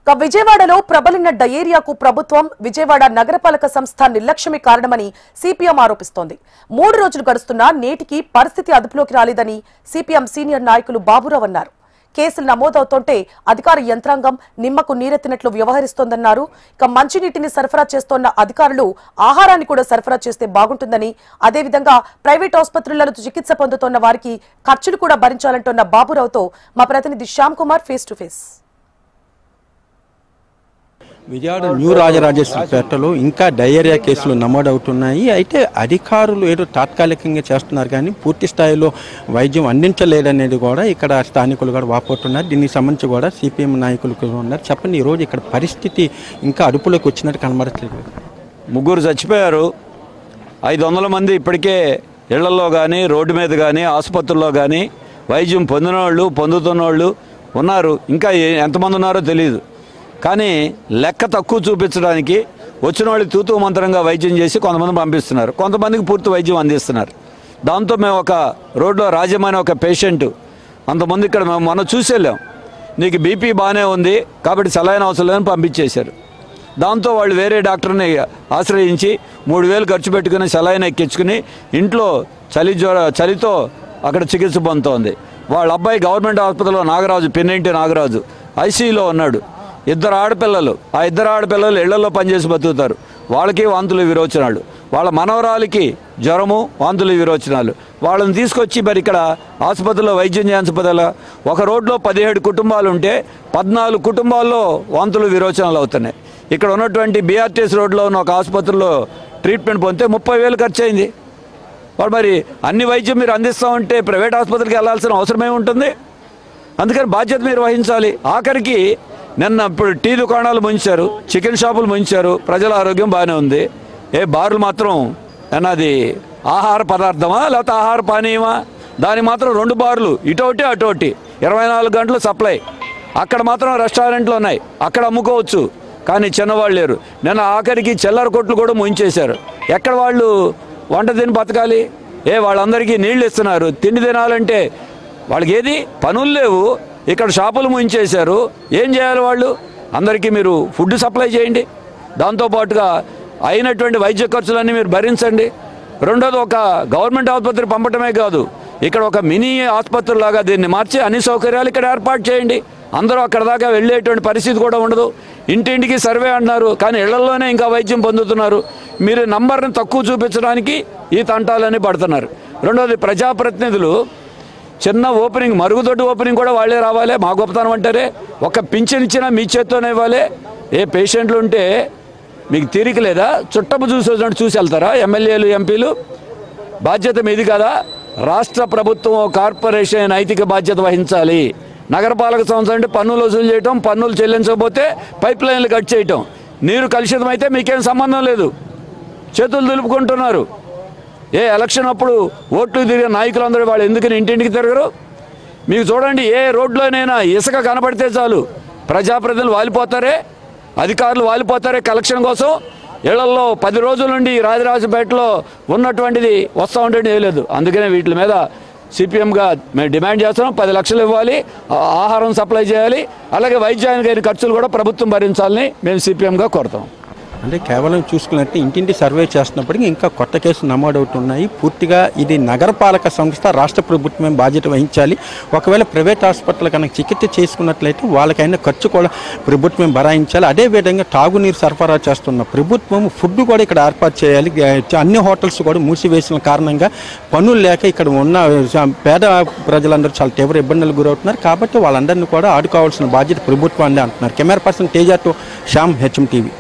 విజయవాడలో ప్రబలిన డయేరియాకు ప్రభుత్వం విజయవాడ నగరపాలక సంస్థ నిర్లక్ష్యమే కారణమని సిపిఎం ఆరోపిస్తోంది. 3 రోజులు గడుస్తున్నా నేటికి పరిస్థితి అదుపులోకి రాలేదని సిపిఎం సీనియర్ నాయకులు బాబురావు అన్నారు. కేసులు నమోదవుతుంటే అధికార యంత్రాంగం నిమ్మకు నీరెత్తినట్లు వ్యవహరిస్తోందన్నారు. మంచినీటిని సరఫరా చేస్తోన్న అధికారులు ఆహారాన్ని కూడా సరఫరా చేస్తే బాగుంటుందని, అదేవిధంగా ప్రైవేట్ ఆసుపత్రులలో చికిత్స పొందుతోన్న వారికి ఖర్చులు కూడా భరించాలంటున్న బాబురావుతో మా ప్రతినిధి Shyam Kumar face to face. Vijayawada new రాజరాజేశ్వరిపేటలో ఇంకా డయేరియా కేసులు నమోదవుతున్నాయి. అయితే అధికారులు ఏదో తాత్కాలికంగా చేస్తున్నారు కానీ పూర్తి స్థాయిలో వైద్యం అందించలేదనేది కూడా ఇక్కడ స్థానికులు కూడా వాపోతున్నారు. దీనికి సంబంధించి కూడా సిపిఎం నాయకులు కూడా ఉన్నారు. చెప్పండి, ఈరోజు ఇక్కడ పరిస్థితి ఇంకా అదుపులోకి వచ్చినట్టు కనబడట్లేదు. 3 చచ్చిపోయారు. 500 మంది ఇప్పటికే ఇళ్లలో కానీ రోడ్డు మీద కానీ ఆసుపత్రుల్లో కానీ వైద్యం పొందినోళ్ళు పొందుతున్నోళ్ళు ఉన్నారు. ఇంకా ఎంతమంది ఉన్నారో తెలియదు. కానీ లెక్క తక్కువ చూపించడానికి వచ్చిన వాళ్ళు తూతూ మంత్రంగా వైద్యం చేసి కొంతమంది పంపిస్తున్నారు, కొంతమందికి పూర్తి వైద్యం అందిస్తున్నారు. దాంతో మేము ఒక రోడ్లో రాజమని ఒక పేషెంట్ అంతమంది ఇక్కడ మేము మొన్న చూసి వెళ్ళాం. నీకు బీపీ బాగానే ఉంది కాబట్టి సలైన అవసరం లేదని పంపించేశారు. దాంతో వాళ్ళు వేరే డాక్టర్ని ఆశ్రయించి 3000 ఖర్చు పెట్టుకుని సలైన ఎక్కించుకుని ఇంట్లో చలితో అక్కడ చికిత్స పొందుతోంది. వాళ్ళ అబ్బాయి గవర్నమెంట్ హాస్పిటల్లో నాగరాజు, పెన్నింటి నాగరాజు ఐసీయూలో ఉన్నాడు. 2 ఆడపిల్లలు. ఆ 2 ఆడపిల్లలు ఇళ్లలో పనిచేసి బతుకుతారు. వాళ్ళకి వాంతులు విరోచనాలు, వాళ్ళ మనవరాలికి జ్వరము వాంతులు విరోచనాలు. వాళ్ళని తీసుకొచ్చి మరి ఇక్కడ ఆసుపత్రిలో వైద్యం చేయించబోదలా. ఒక రోడ్లో 17 కుటుంబాలు ఉంటే 14 కుటుంబాల్లో వాంతులు విరోచనాలు అవుతున్నాయి. ఇక్కడ ఉన్నటువంటి బీఆర్టీఎస్ రోడ్లో ఉన్న ఒక ఆసుపత్రిలో ట్రీట్మెంట్ పొందితే 30,000 ఖర్చు అయింది. వాడు మరి అన్ని వైద్యం మీరు అందిస్తామంటే ప్రైవేట్ ఆసుపత్రికి వెళ్ళాల్సిన అవసరమే ఉంటుంది. అందుకని బాధ్యత మీరు వహించాలి. ఆఖరికి నిన్న ఇప్పుడు టీ దుకాణాలు ముంచారు, చికెన్ షాపులు ముంచారు. ప్రజల ఆరోగ్యం బాగానే ఉంది. బార్లు మాత్రం అన్నది ఆహార పదార్థమా లేకపోతే ఆహార పానీయమా? దానికి మాత్రం 2 బార్లు ఇటోటి అటోటి 24 గంటలు సప్లై. అక్కడ మాత్రం రెస్టారెంట్లు ఉన్నాయి, అక్కడ అమ్ముకోవచ్చు. కానీ చిన్నవాళ్ళు లేరు. నిన్న ఆఖరికి చిల్లర కొట్లు కూడా ముంచేశారు. ఎక్కడ వాళ్ళు వంట తిని బతకాలి? వాళ్ళందరికీ నీళ్ళు ఇస్తున్నారు, తిండి తినాలంటే వాళ్ళకి ఏది పనులు లేవు. ఇక్కడ షాపులు ముంచేశారు. ఏం చేయాలి వాళ్ళు? అందరికీ మీరు ఫుడ్ సప్లై చేయండి, దాంతోపాటుగా అయినటువంటి వైద్య ఖర్చులన్నీ మీరు భరించండి. రెండోది, ఒక గవర్నమెంట్ ఆసుపత్రి పంపటమే కాదు, ఇక్కడ ఒక మినీ ఆసుపత్రి లాగా దీన్ని మార్చి అన్ని సౌకర్యాలు ఇక్కడ ఏర్పాటు చేయండి. అందరూ అక్కడ దాకా వెళ్ళేటువంటి పరిస్థితి కూడా ఉండదు. ఇంటింటికి సర్వే అంటున్నారు, కానీ ఇళ్లలోనే ఇంకా వైద్యం పొందుతున్నారు. మీరు నంబర్ని తక్కువ చూపించడానికి ఈ తంటాలన్నీ పడుతున్నారు. రెండోది, ప్రజాప్రతినిధులు చిన్న ఓపెనింగ్, మరుగుదొడ్డి ఓపెనింగ్ కూడా వాళ్ళే రావాలి. మా గొప్పతనం అంటారే. ఒక పింఛన్ ఇచ్చినా మీ చేత్తోనే ఇవ్వాలి. పేషెంట్లు ఉంటే మీకు తీరిక లేదా? చుట్టపు చూసి వెళ్తారా ఎమ్మెల్యేలు ఎంపీలు? బాధ్యత మీది కదా. రాష్ట్ర ప్రభుత్వం కార్పొరేషన్ నైతిక బాధ్యత వహించాలి. నగరపాలక సంస్థ అంటే పన్నులు వసూలు చేయటం, పన్నులు చెల్లించకపోతే పైప్ లైన్లు కట్ చేయటం. నీరు కలుషితం అయితే మీకేం సంబంధం లేదు, చేతులు దులుపుకుంటున్నారు. ఎలక్షన్ అప్పుడు ఓట్లు తిరిగిన నాయకులందరూ వాళ్ళు ఎందుకని ఇంటింటికి తిరగరు? మీకు చూడండి, ఏ రోడ్లోనైనా ఇసుక కనబడితే చాలు ప్రజాప్రతినిధులు వాలిపోతారే, అధికారులు వాలిపోతారే కలెక్షన్ కోసం. ఇళ్లలో 10 రోజుల నుండి రాజరాజపేటలో ఉన్నటువంటిది వస్తూ ఉండేది ఏం లేదు. అందుకనే వీటి మీద సిపిఎంగా మేము డిమాండ్ చేస్తున్నాం. 10 లక్షలు ఇవ్వాలి, ఆహారం సప్లై చేయాలి, అలాగే వైద్యానికి అయిన ఖర్చులు కూడా ప్రభుత్వం భరించాలని మేము సిపిఎంగా కోరుతాం. అంటే కేవలం చూసుకున్నట్టు ఇంటింటి సర్వే చేస్తున్నప్పటికీ ఇంకా కొత్త కేసులు నమోదవుతున్నాయి. పూర్తిగా ఇది నగరపాలక సంస్థ, రాష్ట్ర ప్రభుత్వమే బాధ్యత వహించాలి. ఒకవేళ ప్రైవేట్ హాస్పిటల్ కనుక చికిత్స చేసుకున్నట్లయితే వాళ్ళకైనా ఖర్చు కూడా ప్రభుత్వం భరాయించాలి. అదేవిధంగా తాగునీరు సరఫరా చేస్తున్న ప్రభుత్వం ఫుడ్ కూడా ఇక్కడ ఏర్పాటు చేయాలి. అన్ని హోటల్స్ కూడా మూసివేసిన కారణంగా పనులు లేక ఇక్కడ ఉన్న పేద ప్రజలందరూ చాలా తీవ్ర ఇబ్బందులకు గురవుతున్నారు. కాబట్టి వాళ్ళందరినీ కూడా ఆదుకోవాల్సిన బాధ్యత ప్రభుత్వాన్ని అంటున్నారు. కెమెరా పర్సన్ తేజాతో శ్యామ్, హెచ్ఎం టీవీ.